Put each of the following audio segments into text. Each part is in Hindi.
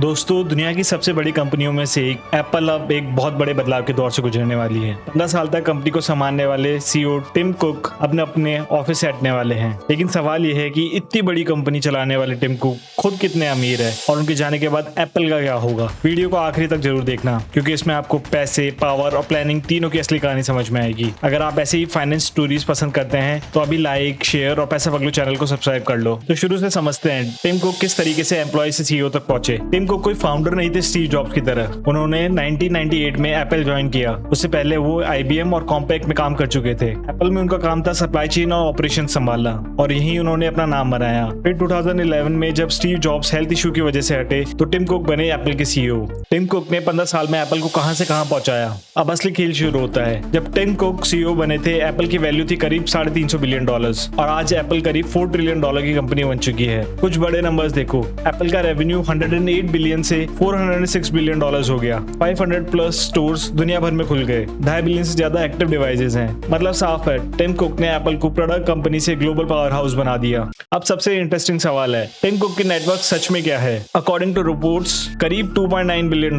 दोस्तों, दुनिया की सबसे बड़ी कंपनियों में से एक एप्पल अब एक बहुत बड़े बदलाव के दौर से गुजरने वाली है। 15 साल तक कंपनी को संभालने वाले सीईओ टिम कुक अपने अपने ऑफिस से हटने वाले हैं। लेकिन सवाल यह है कि इतनी बड़ी कंपनी चलाने वाले टिम कुक खुद कितने अमीर है और उनके जाने के बाद एप्पल का क्या होगा। वीडियो को आखिरी तक जरूर देखना, क्योंकि इसमें आपको पैसे, पावर और प्लानिंग तीनों की असली कहानी समझ में आएगी। अगर आप ऐसे ही फाइनेंस स्टोरीज पसंद करते हैं तो अभी लाइक, शेयर और पैसा पगलू चैनल को सब्सक्राइब कर लो। तो शुरू से समझते हैं टिम कुक किस तरीके से एम्प्लॉय से सीईओ तक पहुंचे। टिम कुक कोई फाउंडर नहीं थे स्टीव जॉब्स की तरह। उन्होंने 1998 में एप्पल ज्वाइन किया। उससे पहले वो आईबीएम और कॉम्पैक्ट में काम कर चुके थे। एप्पल में उनका काम था सप्लाई चेन और ऑपरेशन संभालना, और यहीं उन्होंने अपना नाम बनाया। फिर 2011 में जब स्टीव जॉब्स हेल्थ इशू की वजह से हटे तो टिम कुक बने एप्पल के सीईओ। टिम कुक ने 15 साल में एप्पल को कहां से कहां पहुंचाया। अब असली खेल शुरू होता है। जब टिम कुक सीईओ बने थे, एप्पल की वैल्यू थी करीब $350 बिलियन और आज एप्पल करीब $4 ट्रिलियन की कंपनी बन चुकी है। कुछ बड़े नंबर्स देखो, एप्पल का रेवेन्यू 108 बिलियन से 406 बिलियन डॉलर्स हो गया। 500 प्लस स्टोर्स दुनिया भर में खुल गए। 2.5 बिलियन से ज्यादा एक्टिव डिवाइसेस हैं। मतलब साफ है, टिम कुक ने एप्पल को प्रोडक्ट कंपनी से ग्लोबल पावर हाउस बना दिया। अब सबसे इंटरेस्टिंग सवाल है, टिम कुक की नेटवर्क सच में क्या है। अकॉर्डिंग टू रिपोर्ट्स करीब $2.9 बिलियन,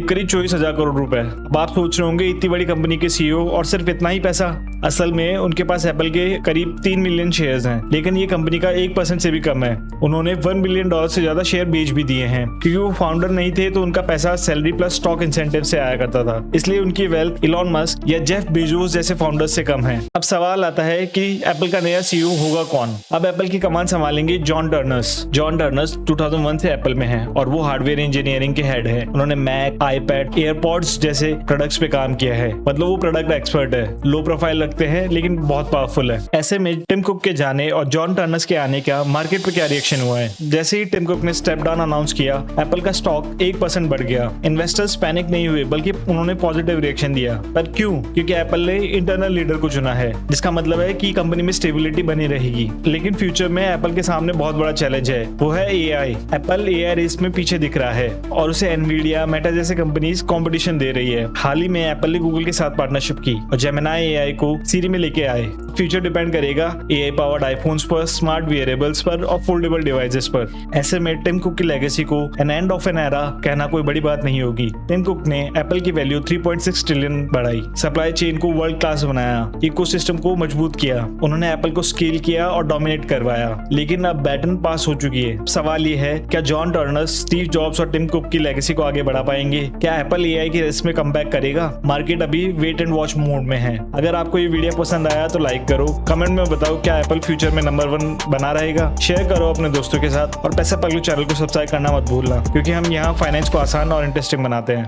करीब 24,000 करोड़ रुपए। अब आप सोच रहे होंगे इतनी बड़ी कंपनी के सीईओ और सिर्फ इतना ही पैसा। असल में उनके पास एप्पल के करीब 3 मिलियन शेयर्स हैं, लेकिन ये कंपनी का 1% से भी कम है। उन्होंने $1 बिलियन से ज्यादा शेयर बेच भी दिए हैं, क्योंकि वो फाउंडर नहीं थे तो उनका पैसा सैलरी प्लस स्टॉक इंसेंटिव से आया करता था। इसलिए उनकी वेल्थ इलॉन मस्क या जेफ बेजोस जैसे फाउंडर्स से कम है। अब सवाल आता है कि एप्पल का नया सीईओ होगा कौन। अब एप्पल की कमान संभालेंगे जॉन टर्नर्स। जॉन टर्नर्स 2001 से एप्पल में हैं और वो हार्डवेयर इंजीनियरिंग के हेड है। उन्होंने मैक, आईपैड, एयरपॉड्स जैसे प्रोडक्ट्स पे काम किया है। मतलब वो प्रोडक्ट एक्सपर्ट है। लो प्रोफाइल रखते हैं लेकिन बहुत पावरफुल है। ऐसे में टिम कुक के जाने और जॉन टर्नर्स के आने का मार्केट पे क्या रिएक्शन हुआ है। जैसे ही टिम कुक ने स्टेप डाउन अनाउंस किया, एप्पल का स्टॉक 1% बढ़ गया। इन्वेस्टर्स पैनिक नहीं हुए, बल्कि उन्होंने पॉजिटिव रिएक्शन दिया। पर क्यों? क्योंकि एप्पल ने इंटरनल लीडर को चुना है, जिसका मतलब है कि कंपनी में स्टेबिलिटी बनी रहेगी। लेकिन फ्यूचर में एप्पल के सामने बहुत बड़ा चैलेंज है, वो है एआई। एप्पल एआई रेस में पीछे दिख रहा है और उसे एनवीडिया, मेटा जैसे कंपनीज कंपटीशन दे रही है। हाल ही में एप्पल ने गूगल के साथ पार्टनरशिप की और जेमिनाई एआई को सीरी में लेके आए। फ्यूचर डिपेंड करेगा एआई पावर्ड आईफोन्स पर, स्मार्ट वेयरेबल्स पर और फोल्डेबल डिवाइसेस पर। ऐसे में टिम कुक की लेगेसी को an end of an era कहना कोई बड़ी बात नहीं होगी। टिम कुक ने एप्पल की वैल्यू 3.6 ट्रिलियन बढ़ाई, सप्लाई चेन को वर्ल्ड क्लास बनाया, इकोसिस्टम को मजबूत किया। उन्होंने एप्पल को स्केल किया और डोमिनेट करवाया। लेकिन अब बैटन पास हो चुकी है। सवाल ये है, क्या जॉन टर्नर्स, स्टीव जॉब्स और टिम कुक की लेगेसी को आगे बढ़ा पाएंगे? क्या एप्पल एआई की रेस में कमबैक करेगा? मार्केट अभी वेट एंड वॉच मोड में है। अगर आपको ये वीडियो पसंद आया तो लाइक करो, कमेंट में बताओ क्या एप्पल फ्यूचर में नंबर 1 बना रहेगा। शेयर करो अपने दोस्तों के साथ और पैसा पगलू चैनल को सब्सक्राइब करना मत भूलना, क्योंकि हम यहाँ फाइनेंस को आसान और इंटरेस्टिंग बनाते हैं।